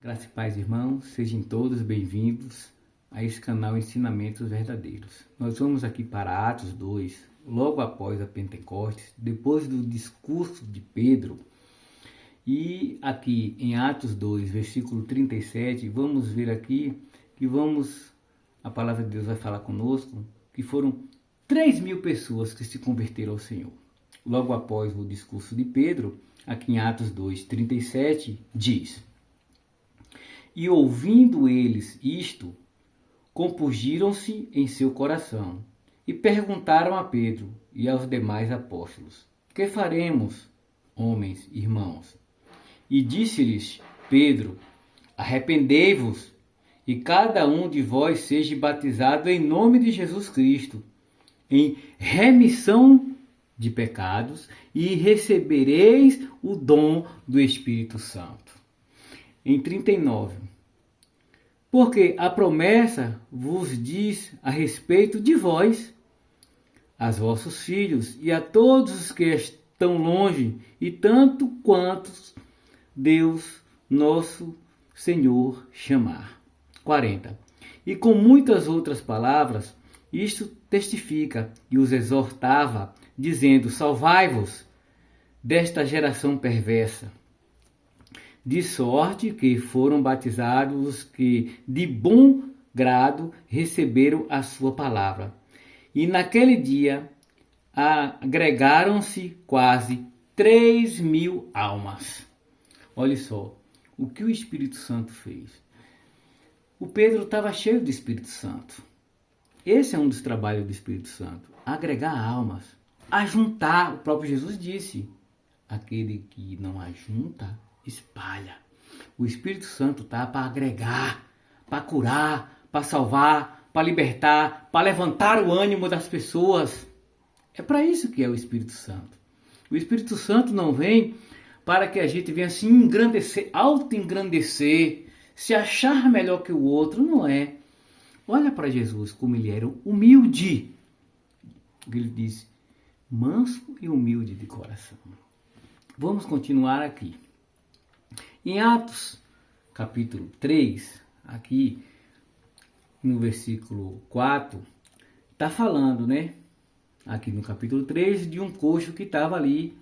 Graça e paz, irmãos, sejam todos bem-vindos a este canal Ensinamentos Verdadeiros. Nós vamos aqui para Atos 2, logo após a Pentecostes, depois do discurso de Pedro. E aqui em Atos 2, versículo 37, vamos ver aqui que a palavra de Deus vai falar conosco, que foram 3.000 pessoas que se converteram ao Senhor. Logo após o discurso de Pedro, aqui em Atos 2, 37, diz: E ouvindo eles isto, compungiram-se em seu coração e perguntaram a Pedro e aos demais apóstolos: Que faremos, homens, irmãos? E disse-lhes Pedro: Arrependei-vos e cada um de vós seja batizado em nome de Jesus Cristo, em remissão de pecados, e recebereis o dom do Espírito Santo. Em 39, porque a promessa vos diz a respeito de vós, aos vossos filhos e a todos os que estão longe, e tanto quantos Deus nosso Senhor chamar. 40. E com muitas outras palavras, isto testifica e os exortava, dizendo: Salvai-vos desta geração perversa. De sorte que foram batizados os que de bom grado receberam a sua palavra. E naquele dia agregaram-se quase 3.000 almas. Olha só o que o Espírito Santo fez. O Pedro estava cheio do Espírito Santo. Esse é um dos trabalhos do Espírito Santo: agregar almas, ajuntar. O próprio Jesus disse: aquele que não ajunta, espalha. O Espírito Santo está para agregar, para curar, para salvar, para libertar, para levantar o ânimo das pessoas. É para isso que é o Espírito Santo. O Espírito Santo não vem para que a gente venha se engrandecer, auto-engrandecer, se achar melhor que o outro. Não é. Olha para Jesus como ele era humilde. Ele disse: manso e humilde de coração. Vamos continuar aqui. Em Atos, capítulo 3, aqui no versículo 4, está falando, né? Aqui no capítulo 3, de um coxo que estava ali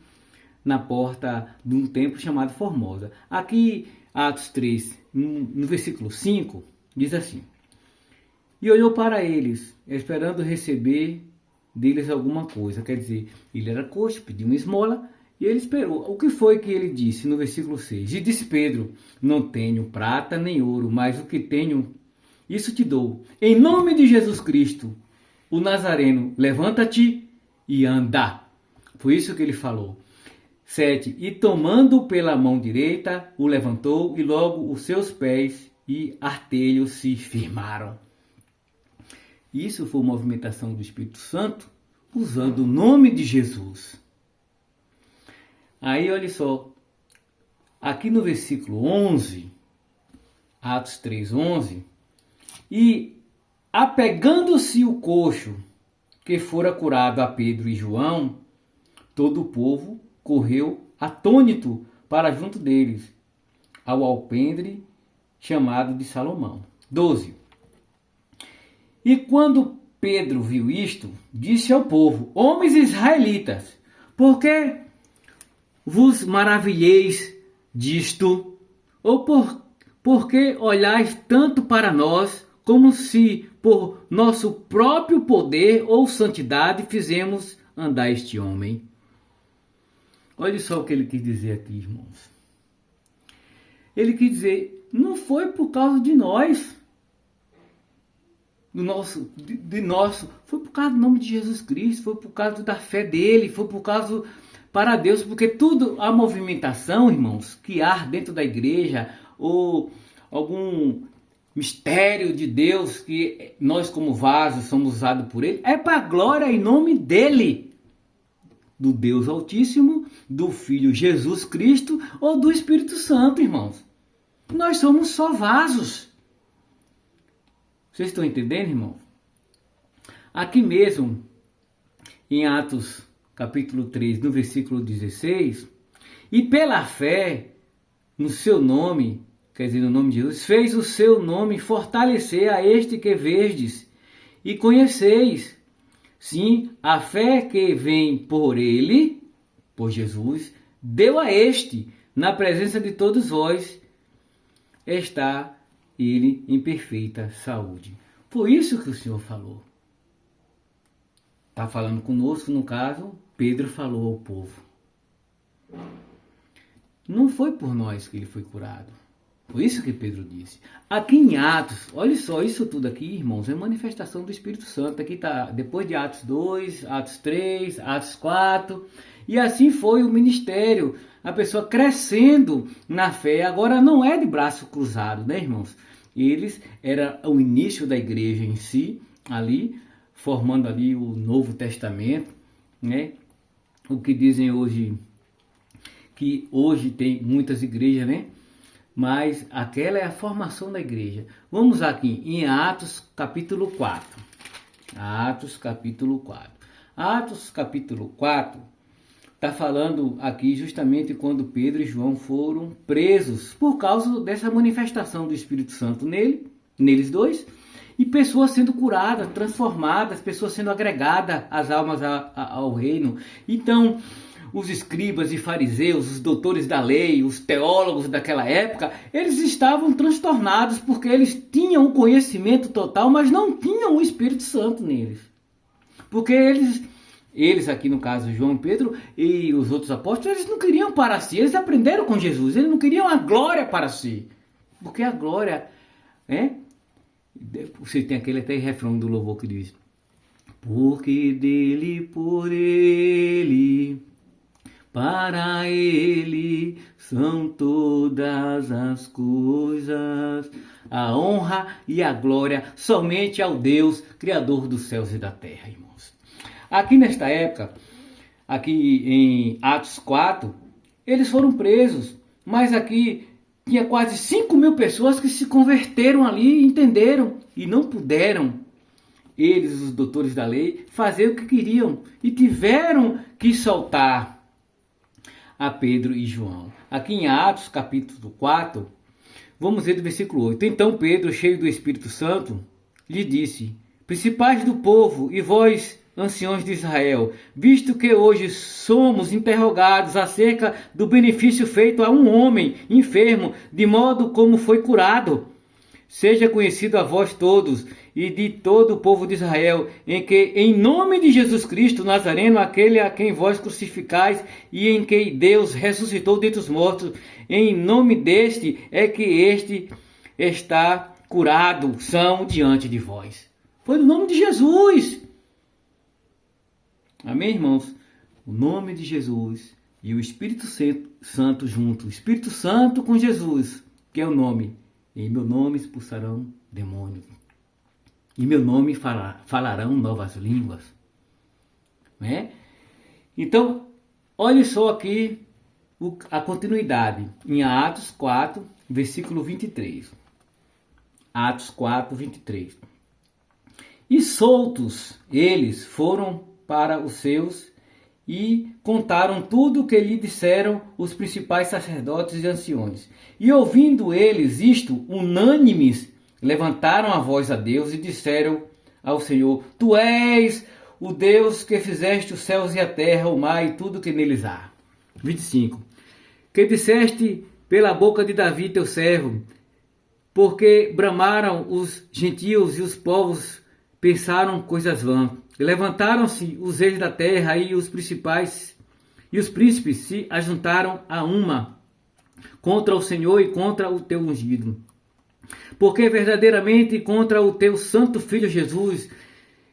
na porta de um templo chamado Formosa. Aqui, Atos 3, no versículo 5, diz assim: E olhou para eles, esperando receber deles alguma coisa. Quer dizer, ele era coxo, pediu uma esmola, e ele esperou. O que foi que ele disse no versículo 6? E disse Pedro: Não tenho prata nem ouro, mas o que tenho, isso te dou. Em nome de Jesus Cristo, o Nazareno, levanta-te e anda. Foi isso que ele falou. 7. E tomando pela mão direita, o levantou, e logo os seus pés e artelhos se firmaram. Isso foi uma movimentação do Espírito Santo, usando o nome de Jesus. Aí, olha só, aqui no versículo 11, Atos 3:11, e apegando-se o coxo que fora curado a Pedro e João, todo o povo correu atônito para junto deles, ao alpendre chamado de Salomão. 12. E quando Pedro viu isto, disse ao povo: Homens israelitas, por que vos maravilheis disto? Ou por que olhais tanto para nós, como se por nosso próprio poder ou santidade fizemos andar este homem? Olha só o que ele quis dizer aqui, irmãos. Ele quis dizer: não foi por causa de nós, foi por causa do nome de Jesus Cristo, foi por causa da fé dele, foi por causa para Deus, porque tudo, a movimentação, irmãos, que há dentro da igreja, ou algum mistério de Deus que nós como vasos somos usados por ele, é para a glória em nome dele, do Deus Altíssimo, do Filho Jesus Cristo ou do Espírito Santo, irmãos. Nós somos só vasos. Vocês estão entendendo, irmão? Aqui mesmo, em Atos capítulo 3, no versículo 16, e pela fé no seu nome quer dizer, no nome de Jesus, fez o seu nome fortalecer a este que verdes e conheceis. Sim, a fé que vem por ele, por Jesus, deu a este, na presença de todos vós, está ele em perfeita saúde. Foi isso que o Senhor falou. Está falando conosco, no caso, Pedro falou ao povo. Não foi por nós que ele foi curado. Foi isso que Pedro disse. Aqui em Atos, olha só, isso tudo aqui, irmãos, é manifestação do Espírito Santo. Aqui está, depois de Atos 2, Atos 3, Atos 4. E assim foi o ministério. A pessoa crescendo na fé. Agora não é de braço cruzado, né, irmãos? Eles, era o início da igreja em si, ali, formando ali o Novo Testamento, né? O que dizem hoje, que hoje tem muitas igrejas, né? Mas aquela é a formação da igreja. Vamos aqui em Atos capítulo 4. Atos capítulo 4. Atos capítulo 4 está falando aqui justamente quando Pedro e João foram presos por causa dessa manifestação do Espírito Santo neles dois, e pessoas sendo curadas, transformadas, pessoas sendo agregadas às almas ao reino. Então, os escribas e fariseus, os doutores da lei, os teólogos daquela época, eles estavam transtornados porque eles tinham o conhecimento total, mas não tinham o Espírito Santo neles. Porque eles aqui no caso João e Pedro e os outros apóstolos, eles não queriam para si, eles aprenderam com Jesus, eles não queriam a glória para si. Porque a glória, você tem aquele até refrão do louvor que diz: porque dele, por ele, para ele são todas as coisas, a honra e a glória somente ao Deus, Criador dos céus e da terra, irmãos. Aqui nesta época, aqui em Atos 4, eles foram presos, mas aqui tinha quase 5.000 pessoas que se converteram ali, entenderam e não puderam, eles, os doutores da lei, fazer o que queriam e tiveram que soltar a Pedro e João. Aqui em Atos capítulo 4, vamos ler do versículo 8. Então Pedro, cheio do Espírito Santo, lhe disse: principais do povo e vós, anciões de Israel, visto que hoje somos interrogados acerca do benefício feito a um homem enfermo, de modo como foi curado, seja conhecido a vós todos e de todo o povo de Israel, em que, em nome de Jesus Cristo Nazareno, aquele a quem vós crucificais e em que Deus ressuscitou dentre os mortos, em nome deste é que este está curado, são diante de vós. Foi no nome de Jesus. Amém, irmãos? O nome de Jesus e o Espírito Santo junto. O Espírito Santo com Jesus, que é o nome. Em meu nome expulsarão demônios. Em meu nome falarão novas línguas. Né? Então, olhe só aqui a continuidade. Em Atos 4, versículo 23. Atos 4, 23. E soltos eles foram para os seus e contaram tudo o que lhe disseram os principais sacerdotes e anciões. E ouvindo eles isto, unânimes, levantaram a voz a Deus e disseram ao Senhor: Tu és o Deus que fizeste os céus e a terra, o mar e tudo que neles há. 25. Que disseste pela boca de Davi teu servo, porque bramaram os gentios e os povos pensaram coisas vãs. Levantaram-se os reis da terra e os principais e os príncipes se ajuntaram a uma contra o Senhor e contra o teu ungido. Porque verdadeiramente contra o teu santo filho Jesus,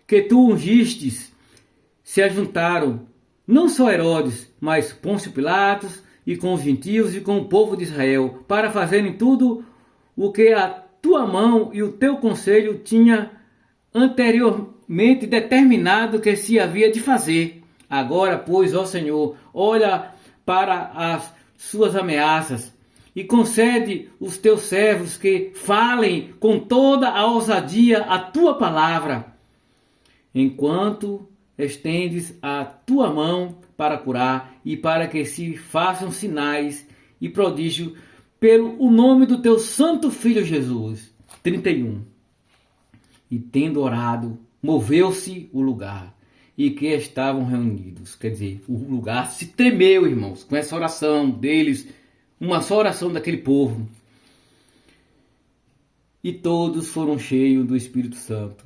que tu ungistes, se ajuntaram não só Herodes, mas Pôncio Pilatos, e com os gentios e com o povo de Israel, para fazerem tudo o que a tua mão e o teu conselho tinha anteriormente determinado que se havia de fazer. Agora, pois, ó Senhor, olha para as suas ameaças e concede os teus servos que falem com toda a ousadia a tua palavra, enquanto estendes a tua mão para curar e para que se façam sinais e prodígios pelo o nome do teu santo filho Jesus. 31. E tendo orado, moveu-se o lugar e que estavam reunidos. Quer dizer, o lugar se tremeu, irmãos, com essa oração deles, uma só oração daquele povo. E todos foram cheios do Espírito Santo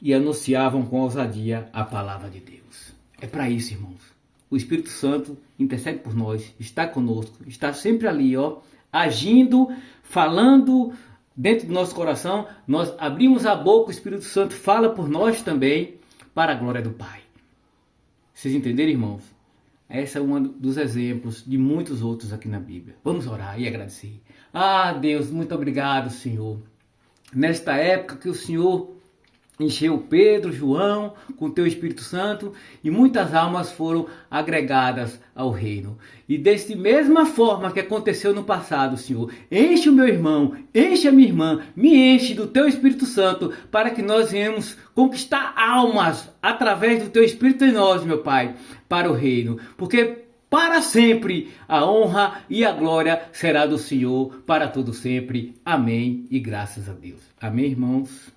e anunciavam com ousadia a palavra de Deus. É para isso, irmãos. O Espírito Santo intercede por nós, está conosco, está sempre ali, ó, agindo, falando dentro do nosso coração. Nós abrimos a boca, o Espírito Santo fala por nós também, para a glória do Pai. Vocês entenderam, irmãos? Esse é um dos exemplos de muitos outros aqui na Bíblia. Vamos orar e agradecer. Ah, Deus, muito obrigado, Senhor. Nesta época que o Senhor encheu Pedro, João com o teu Espírito Santo e muitas almas foram agregadas ao reino. E desta mesma forma que aconteceu no passado, Senhor, enche o meu irmão, enche a minha irmã, me enche do teu Espírito Santo para que nós venhamos conquistar almas através do teu Espírito em nós, meu Pai, para o reino. Porque para sempre a honra e a glória será do Senhor para todo sempre. Amém e graças a Deus. Amém, irmãos?